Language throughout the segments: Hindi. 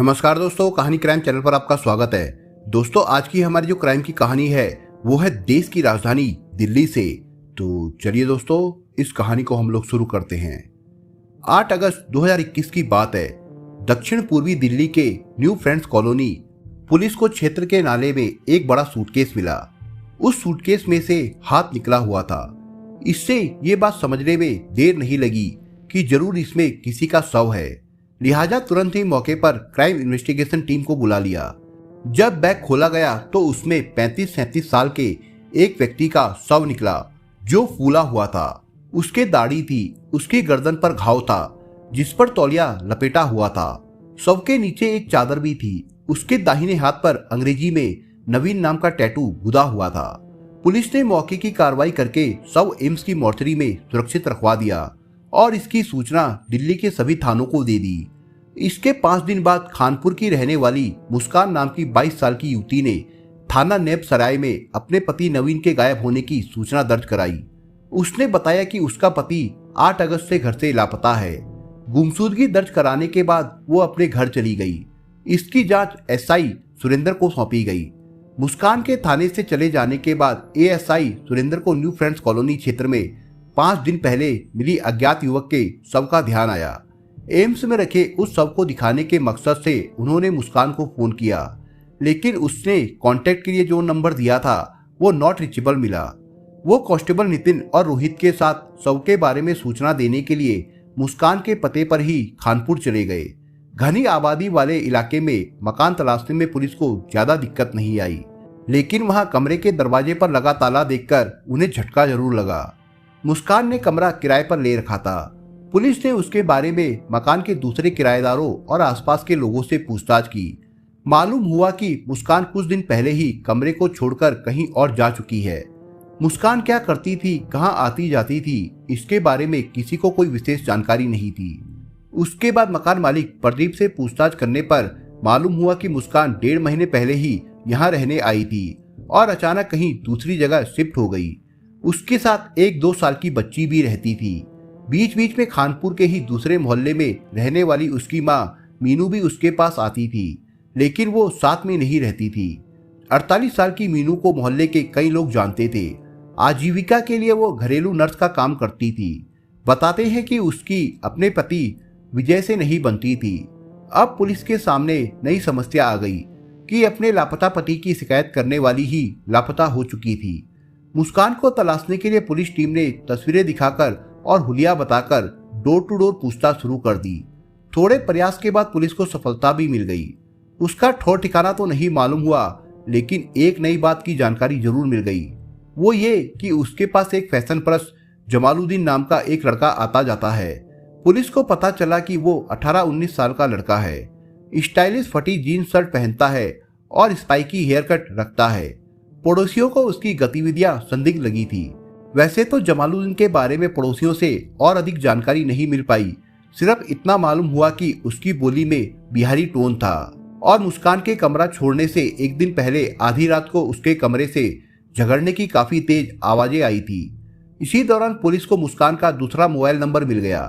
नमस्कार दोस्तों, कहानी क्राइम चैनल पर आपका स्वागत है। दोस्तों, आज की हमारी जो क्राइम की कहानी है वो है देश की राजधानी दिल्ली से। तो चलिए दोस्तों, इस कहानी को हम लोग शुरू करते हैं। 8 अगस्त 2021 की बात है। दक्षिण पूर्वी दिल्ली के न्यू फ्रेंड्स कॉलोनी पुलिस को क्षेत्र के नाले में एक बड़ा सूटकेस मिला। उस सूटकेस में से हाथ निकला हुआ था। इससे ये बात समझने में देर नहीं लगी कि जरूर इसमें किसी का शव है। लिहाजा तुरंत ही मौके पर क्राइम इन्वेस्टिगेशन टीम को बुला लिया। जब बैग खोला गया तो उसमें 35-37 साल के एक व्यक्ति का शव निकला जो फूला हुआ था। उसके दाढ़ी थी, उसकी गर्दन पर घाव था जिस पर तौलिया लपेटा हुआ था। शव के नीचे एक चादर भी थी। उसके दाहिने हाथ पर अंग्रेजी में नवीन नाम का टैटू गुदा हुआ था। पुलिस ने मौके की कार्रवाई करके शव एम्स की मोर्चरी में सुरक्षित रखवा दिया और इसकी सूचना दिल्ली के सभी थानों को दे दी। इसके 5 दिन बाद खानपुर की रहने वाली मुस्कान नाम की 22 साल की युवती ने थाना नेब सराय में अपने पति नवीन के गायब होने की सूचना दर्ज कराई। उसने बताया कि उसका पति 8 अगस्त से घर से लापता है। गुमशुदगी दर्ज कराने के बाद वो अपने घर चली गई। इसकी जांच एसआई सुरेंद्र को सौंपी गई। मुस्कान के थाने से चले जाने के बाद एएसआई सुरेंद्र को न्यू फ्रेंड्स कॉलोनी क्षेत्र में 5 दिन पहले मिली अज्ञात युवक के शव का ध्यान आया। एम्स में रखे उस शव को दिखाने के मकसद से उन्होंने मुस्कान को फोन किया, लेकिन उसने कांटेक्ट के लिए जो नंबर दिया था वो नॉट रीचेबल मिला। वो कांस्टेबल नितिन और रोहित के साथ शव के बारे में सूचना देने के लिए मुस्कान के पते पर ही खानपुर चले गए। घनी आबादी वाले इलाके में मकान तलाशने में पुलिस को ज्यादा दिक्कत नहीं आई, लेकिन वहां कमरे के दरवाजे पर लगा ताला देखकर उन्हें झटका जरूर लगा। मुस्कान ने कमरा किराए पर ले रखा था। पुलिस ने उसके बारे में मकान के दूसरे किराएदारों और आसपास के लोगों से पूछताछ की। मालूम हुआ कि मुस्कान कुछ दिन पहले ही कमरे को छोड़कर कहीं और जा चुकी है। मुस्कान क्या करती थी, कहां आती जाती थी, इसके बारे में किसी को कोई विशेष जानकारी नहीं थी। उसके बाद मकान मालिक प्रदीप से पूछताछ करने पर मालूम हुआ कि मुस्कान 1.5 महीने पहले ही यहाँ रहने आई थी और अचानक कहीं दूसरी जगह शिफ्ट हो गई। उसके साथ 1-2 साल की बच्ची भी रहती थी। बीच बीच में खानपुर के ही दूसरे मोहल्ले में रहने वाली उसकी माँ मीनू भी उसके पास आती थी, लेकिन वो साथ में नहीं रहती थी। 48 साल की मीनू को मोहल्ले के कई लोग जानते थे। आजीविका के लिए वो घरेलू नर्स का काम करती थी। बताते हैं कि उसकी अपने पति विजय से नहीं बनती थी। अब पुलिस के सामने नई समस्या आ गई कि अपने लापता पति की शिकायत करने वाली ही लापता हो चुकी थी। मुस्कान को तलाशने के लिए पुलिस टीम ने तस्वीरें दिखाकर और हुलिया बताकर डोर टू डोर पूछताछ शुरू कर दी। थोड़े प्रयास के बाद पुलिस को सफलता भी मिल गई। उसका ठौर ठिकाना तो नहीं मालूम हुआ, लेकिन एक नई बात की जानकारी जरूर मिल गई। वो ये कि उसके पास एक फैशन परस्त जमालुद्दीन नाम का एक लड़का आता जाता है। पुलिस को पता चला कि वो 18-19 साल का लड़का है। स्टाइलिश फटी जीन्स शर्ट पहनता है और स्पाइकी हेयर कट रखता है। पड़ोसियों को उसकी गतिविधियां संदिग्ध लगी थी। वैसे तो जमालुद्दीन के बारे में पड़ोसियों से और अधिक जानकारी नहीं मिल पाई। सिर्फ इतना मालूम हुआ कि उसकी बोली में बिहारी टोन था और मुस्कान के कमरा छोड़ने से एक दिन पहले आधी रात को उसके कमरे से झगड़ने की काफी तेज आवाजें आई थी। इसी दौरान पुलिस को मुस्कान का दूसरा मोबाइल नंबर मिल गया।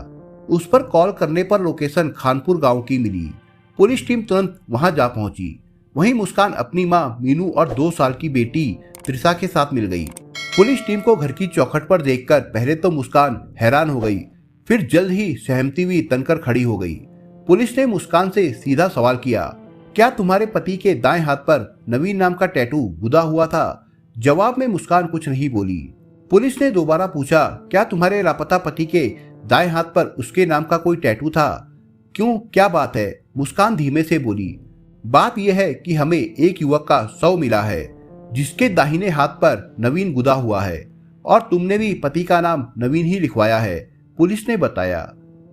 उस पर कॉल करने पर लोकेशन खानपुर गाँव की मिली। पुलिस टीम तुरंत वहां जा पहुंची। वहीं मुस्कान अपनी मां मीनू और 2 साल की बेटी त्रिशा के साथ मिल गई। पुलिस टीम को घर की चौखट पर देखकर पहले तो मुस्कान हैरान हो गई, फिर जल्द ही सहमती हुई तनकर खड़ी हो गई। पुलिस ने मुस्कान से सीधा सवाल किया, क्या तुम्हारे पति के दाएं हाथ पर नवीन नाम का टैटू गुदा हुआ था? जवाब में मुस्कान कुछ नहीं बोली। पुलिस ने दोबारा पूछा, क्या तुम्हारे लापता पति के दाएं हाथ पर उसके नाम का कोई टैटू था? क्यों, क्या बात है? मुस्कान धीमे से बोली, बात यह है कि हमें एक युवक का शव मिला है जिसके दाहिने हाथ पर नवीन गुदा हुआ है और तुमने भी पति का नाम नवीन ही लिखवाया है, पुलिस ने बताया।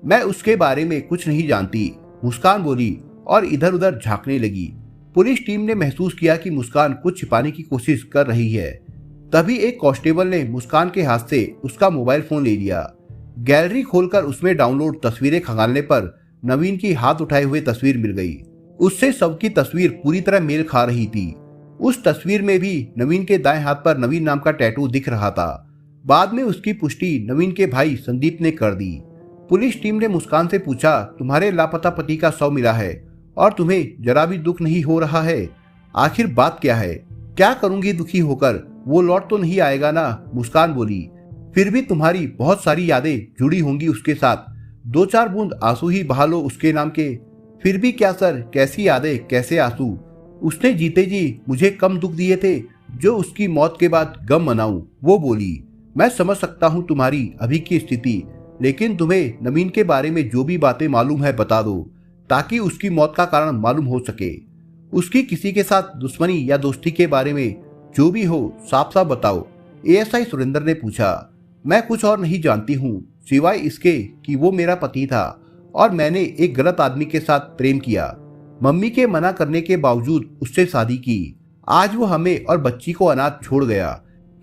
मैं उसके बारे में कुछ नहीं जानती, मुस्कान बोली और इधर उधर झांकने लगी। पुलिस टीम ने महसूस किया कि मुस्कान कुछ छिपाने की कोशिश कर रही है। तभी एक कांस्टेबल ने मुस्कान के हाथ से उसका मोबाइल फोन ले लिया। गैलरी खोलकर उसमें डाउनलोड तस्वीरें खंगालने पर नवीन की हाथ उठाए हुए तस्वीर मिल गई। उससे शव की तस्वीर पूरी तरह मेल खा रही थी। उस तस्वीर में भी नवीन के दाएं हाथ पर नवीन नाम का टैटू दिख रहा था। बाद में उसकी पुष्टि नवीन के भाई संदीप ने कर दी। पुलिस टीम ने मुस्कान से पूछा, तुम्हारे लापता पति का शव मिला है और तुम्हें जरा भी दुख नहीं हो रहा है? आखिर बात क्या है? क्या करूंगी दुखी होकर? वो लौट तो नहीं आएगा ना? मुस्कान बोली। फिर भी तुम्हारी बहुत सारी यादें जुड़ी होंगी उसके साथ। 2-4 बूंद आंसू ही बहा लो उसके नाम के। फिर भी क्या सर, कैसी यादें, कैसे आंसू? उसने जीते जी मुझे कम दुख दिए थे जो उसकी मौत के बाद गम मनाऊं। वो बोली। मैं समझ सकता हूं तुम्हारी अभी की स्थिति, लेकिन तुम्हें नवीन के बारे में जो भी बातें मालूम है बता दो, ताकि उसकी मौत का कारण मालूम हो सके। उसकी किसी के साथ दुश्मनी या दोस्ती के बारे में जो भी हो साफ साफ बताओ, एएसआई सुरेंद्र ने पूछा। मैं कुछ और नहीं जानती हूँ सिवाय इसके कि वो मेरा पति था और मैंने एक गलत आदमी के साथ प्रेम किया। मम्मी के मना करने के बावजूद उससे शादी की। आज वो हमें और बच्ची को अनाथ छोड़ गया।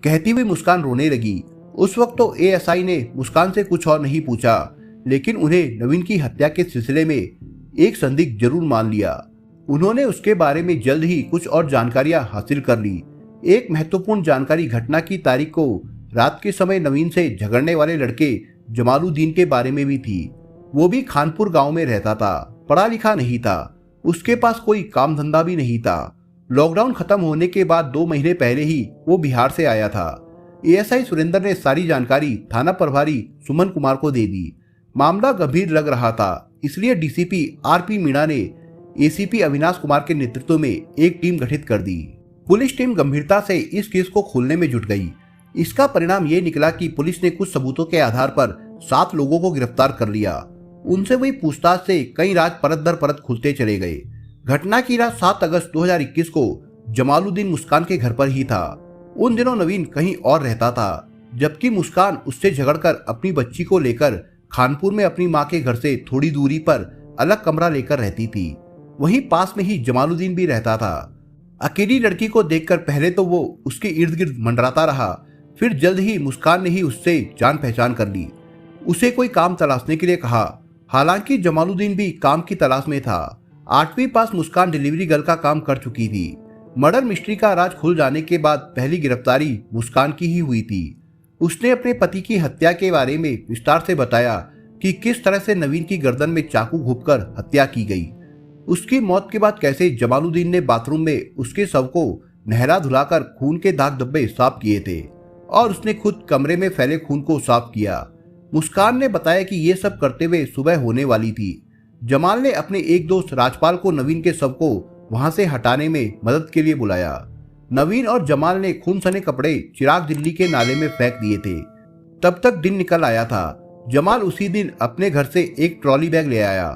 कहती हुई मुस्कान रोने लगी। उस वक्त तो एएसआई ने मुस्कान से कुछ और नहीं पूछा, लेकिन उन्हें नवीन की हत्या के सिलसिले में एक संदिग्ध जरूर मान लिया। उन्होंने उसके बारे में जल्द ही कुछ और जानकारियां हासिल कर ली। एक महत्वपूर्ण जानकारी घटना की तारीख को रात के समय नवीन से झगड़ने वाले लड़के जमालुद्दीन के बारे में भी थी। वो भी खानपुर गांव में रहता था, पढ़ा लिखा नहीं था, उसके पास कोई काम धंधा भी नहीं था। लॉकडाउन खत्म होने के बाद 2 महीने पहले ही वो बिहार से आया था। एएसआई सुरेंद्र ने सारी जानकारी थाना प्रभारी सुमन कुमार को दे दी। मामला गंभीर लग रहा था, इसलिए डीसीपी आरपी मीणा ने एसीपी अविनाश कुमार के नेतृत्व में एक टीम गठित कर दी। पुलिस टीम गंभीरता से इस केस को खोलने में जुट गई। इसका परिणाम ये निकला कि पुलिस ने कुछ सबूतों के आधार पर 7 लोगों को गिरफ्तार कर लिया। उनसे हुई पूछताछ से कई राज परत दर परत खुलते चले गए। घटना की रात 7 अगस्त 2021 को जमालुद्दीन मुस्कान के घर पर ही था। उन दिनों नवीन कहीं और रहता था, जबकि मुस्कान उससे झगड़कर अपनी बच्ची को लेकर खानपुर में अपनी मां के घर से थोड़ी दूरी पर अलग कमरा लेकर रहती थी। वहीं पास में ही जमालुद्दीन भी रहता था। अकेली लड़की को देखकर पहले तो वो उसके इर्द गिर्द मंडराता रहा, फिर जल्द ही मुस्कान ने ही उससे जान पहचान कर ली। उसे कोई काम तलाशने के लिए कहा। हालांकि जमालुद्दीन भी काम की तलाश में था। 8वीं पास मुस्कान डिलीवरी गर्ल का काम कर चुकी थी। मर्डर मिस्ट्री का राज खुल जाने के बाद पहली गिरफ्तारी मुस्कान की ही हुई थी। उसने अपने पति की हत्या के बारे में विस्तार से बताया कि किस तरह से नवीन की गर्दन में चाकू घोंपकर हत्या की गई। उसकी मौत के बाद कैसे जमालुद्दीन ने बाथरूम में उसके शव को नहला धुलाकर खून के दाग धब्बे साफ किए थे और उसने खुद कमरे में फैले खून को साफ किया। मुस्कान ने बताया कि ये सब करते हुए सुबह होने वाली थी। जमाल ने अपने एक दोस्त राजपाल को नवीन के शव को वहां से हटाने में मदद के लिए बुलाया। नवीन और जमाल ने खून सने कपड़े चिराग दिल्ली के नाले में फेंक दिए थे। तब तक दिन निकल आया था। जमाल उसी दिन अपने घर से एक ट्रॉली बैग ले आया।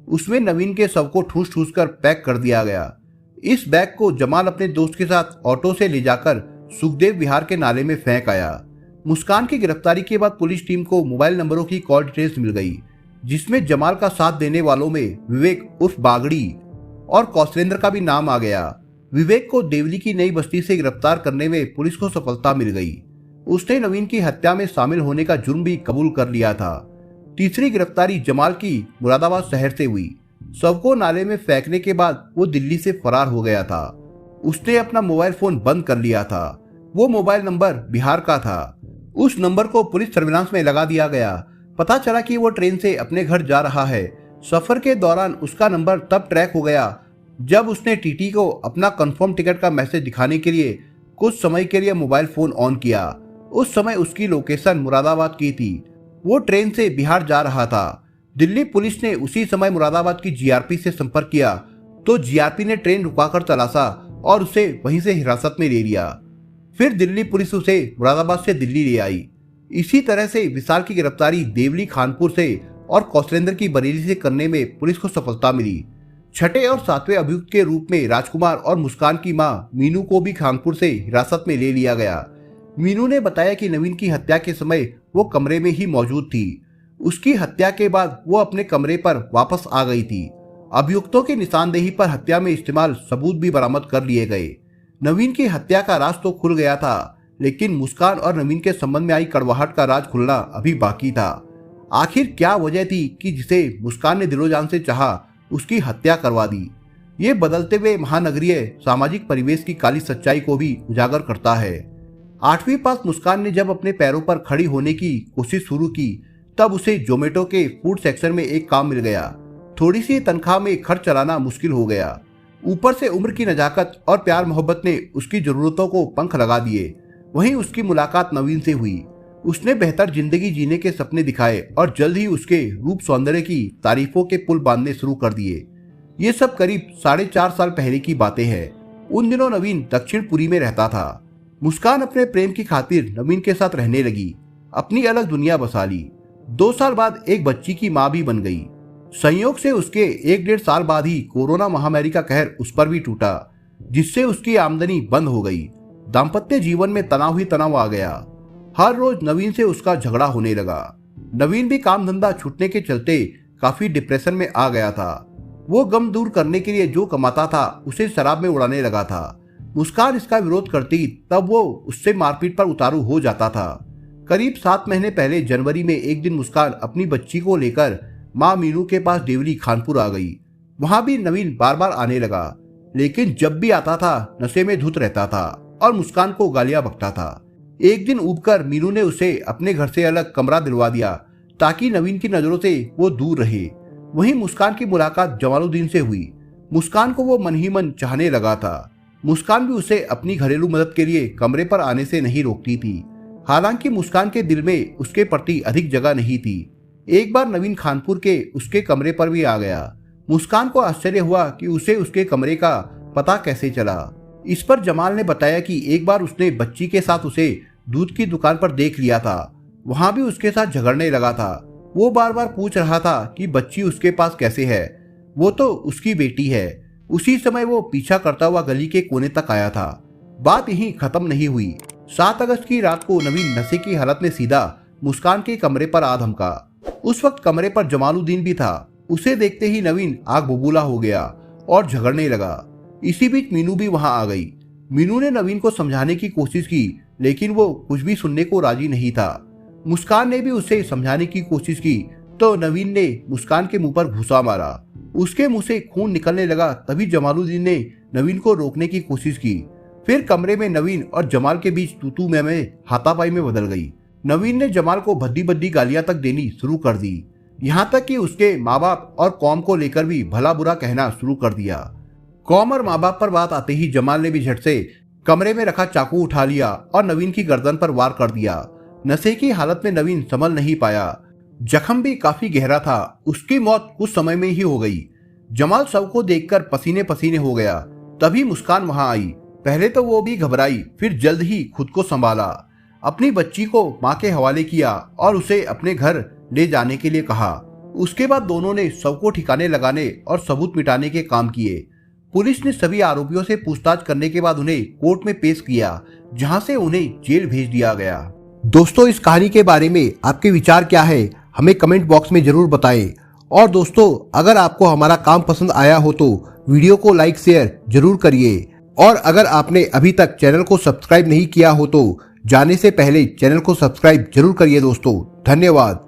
उसमें नवीन के शव को ठूस ठूस कर पैक कर दिया गया। इस बैग को जमाल अपने दोस्त के साथ ऑटो से ले जाकर सुखदेव विहार के नाले में फेंक आया। मुस्कान की गिरफ्तारी के बाद पुलिस टीम को मोबाइल नंबरों की कॉल डिटेल्स मिल गई, जिसमें जमाल का साथ देने वालों में विवेक उर्फ बागड़ी और कौशलेंद्र का भी नाम आ गया। विवेक को देवली की नई बस्ती से गिरफ्तार करने में पुलिस को सफलता मिल गई। उसने नवीन की हत्या में शामिल होने का जुर्म भी कबूल कर लिया था। तीसरी गिरफ्तारी जमाल की मुरादाबाद शहर से हुई। शव को नाले में फेंकने के बाद वो दिल्ली से फरार हो गया था। उसने अपना मोबाइल फोन बंद कर लिया था। वो मोबाइल नंबर बिहार का था। उस नंबर को पुलिस सर्विलांस में लगा दिया गया। पता चला कि वो ट्रेन से अपने घर जा रहा है। सफर के दौरान उसका नंबर तब ट्रैक हो गया जब उसने टीटी को अपना कंफर्म टिकट का मैसेज दिखाने के लिए कुछ समय के लिए मोबाइल फोन ऑन किया। उस समय उसकी लोकेशन मुरादाबाद की थी। वो ट्रेन से बिहार जा रहा था। दिल्ली पुलिस ने उसी समय मुरादाबाद की जीआरपी से संपर्क किया तो जीआरपी ने ट्रेन रुकाकर तलाशा और उसे वहीं से हिरासत में ले लिया। फिर दिल्ली पुलिस उसे मुरादाबाद से दिल्ली ले आई। इसी तरह से विशाल की गिरफ्तारी देवली खानपुर से और कौशलेंद्र की बरेली से करने में पुलिस को सफलता मिली। छठे और 7वें अभियुक्त के रूप में राजकुमार और मुस्कान की मां मीनू को भी खानपुर से हिरासत में ले लिया गया। मीनू ने बताया कि नवीन की हत्या के समय वो कमरे में ही मौजूद थी। उसकी हत्या के बाद वो अपने कमरे पर वापस आ गई थी। अभियुक्तों की निशानदेही पर हत्या में इस्तेमाल सबूत भी बरामद कर लिए गए। नवीन की हत्या का राज तो खुल गया था, लेकिन मुस्कान और नवीन के संबंध में आई कड़वाहट का राज खुलना अभी बाकी था। आखिर क्या वजह थी कि जिसे मुस्कान ने दिलो जान से चाहा उसकी हत्या करवा दी? ये बदलते हुए महानगरीय सामाजिक परिवेश की काली सच्चाई को भी उजागर करता है। 8वीं पास मुस्कान ने जब अपने पैरों पर खड़ी होने की कोशिश शुरू की, तब उसे जोमेटो के फूड सेक्शन में एक काम मिल गया। थोड़ी सी तनख्वाह में खर्च चलाना मुश्किल हो गया। ऊपर से उम्र की नजाकत और प्यार मोहब्बत ने उसकी जरूरतों को पंख लगा दिए। वहीं उसकी मुलाकात नवीन से हुई। उसने बेहतर जिंदगी जीने के सपने दिखाए और जल्द ही उसके रूप सौंदर्य की तारीफों के पुल बांधने शुरू कर दिए। ये सब करीब 4.5 साल पहले की बातें हैं। उन दिनों नवीन दक्षिणपुरी में रहता था। मुस्कान अपने प्रेम की खातिर नवीन के साथ रहने लगी, अपनी अलग दुनिया बसा ली। 2 साल बाद एक बच्ची की माँ भी बन गई। संयोग से उसके 1-1.5 साल बाद ही कोरोना महामारी का कहर उस पर भी टूटा, जिससे उसकी आमदनी बंद हो गई। दाम्पत्य जीवन में तनाव ही तनाव आ गया। हर रोज नवीन से उसका झगड़ा होने लगा। नवीन भी काम धंधा छूटने के चलते काफी डिप्रेशन में आ गया था। वो गम दूर करने के लिए जो कमाता था उसे शराब में उड़ाने लगा था। मुस्कान इसका विरोध करती तब वो उससे मारपीट पर उतारू हो जाता था। करीब 7 महीने पहले जनवरी में एक दिन मुस्कान अपनी बच्ची को लेकर माँ मीनू के पास देवली खानपुर आ गई। वहां भी नवीन बार बार आने लगा, लेकिन जब भी आता था नशे में धुत रहता था और मुस्कान को गालियां बकता था। एक दिन ऊबकर मीनू ने उसे अपने घर से अलग कमरा दिलवा दिया ताकि नवीन की नजरों से वो दूर रहे। वहीं मुस्कान की मुलाकात जमालुद्दीन से हुई। मुस्कान को वो मन ही मन चाहने लगा था। मुस्कान भी उसे अपनी घरेलू मदद के लिए कमरे पर आने से नहीं रोकती थी। हालांकि मुस्कान के दिल में उसके प्रति अधिक जगह नहीं थी। एक बार नवीन खानपुर के उसके कमरे पर भी आ गया। मुस्कान को आश्चर्य हुआ कि उसे उसके कमरे का पता कैसे चला। इस पर जमाल ने बताया कि एक बार उसने बच्ची के साथ उसे दूध की दुकान पर देख लिया था। वहां भी उसके साथ झगड़ने लगा था। वो बार बार पूछ रहा था कि बच्ची उसके पास कैसे है, वो तो उसकी बेटी है। उसी समय वो पीछा करता हुआ गली के कोने तक आया था। बात यहीं खत्म नहीं हुई। 7 अगस्त की रात को नवीन नशे की हालत में सीधा मुस्कान के कमरे पर आ धमका। उस वक्त कमरे पर जमालुद्दीन भी था। उसे देखते ही नवीन आग बबूला हो गया और झगड़ने लगा। इसी बीच मीनू भी वहां आ गई। मीनू ने नवीन को समझाने की कोशिश की, लेकिन वो कुछ भी सुनने को राजी नहीं था। मुस्कान ने भी उसे समझाने की कोशिश की तो नवीन ने मुस्कान के मुंह पर घूंसा मारा। उसके मुंह से खून निकलने लगा। तभी जमालुद्दीन ने नवीन को रोकने की कोशिश की। फिर कमरे में नवीन और जमाल के बीच तू में हाथापाई में बदल गई। नवीन ने जमाल को भद्दी भद्दी गालियां तक देनी शुरू कर दी। यहाँ तक कि उसके माँ बाप और कौम को लेकर भी भला बुरा कहना शुरू कर दिया। कौम और माँ बाप पर बात आते ही जमाल ने भी झट से कमरे में रखा चाकू उठा लिया और नवीन की गर्दन पर वार कर दिया। नशे की हालत में नवीन संभल नहीं पाया। जख्म भी काफी गहरा था। उसकी मौत कुछ समय में ही हो गई। जमाल शव को देखकर पसीने पसीने हो गया। तभी मुस्कान वहां आई। पहले तो वो भी घबराई, फिर जल्द ही खुद को संभाला। अपनी बच्ची को माँ के हवाले किया और उसे अपने घर ले जाने के लिए कहा। उसके बाद दोनों ने शव को ठिकाने लगाने और सबूत मिटाने के काम किए। पुलिस ने सभी आरोपियों से पूछताछ करने के बाद उन्हें कोर्ट में पेश किया, जहां से उन्हें जेल भेज दिया गया। दोस्तों, इस कहानी के बारे में आपके विचार क्या है, हमें कमेंट बॉक्स में जरूर बताएं। और दोस्तों, अगर आपको हमारा काम पसंद आया हो तो वीडियो को लाइक शेयर जरूर करिए। और अगर आपने अभी तक चैनल को सब्सक्राइब नहीं किया हो तो जाने से पहले चैनल को सब्सक्राइब जरूर करिए। दोस्तों, धन्यवाद।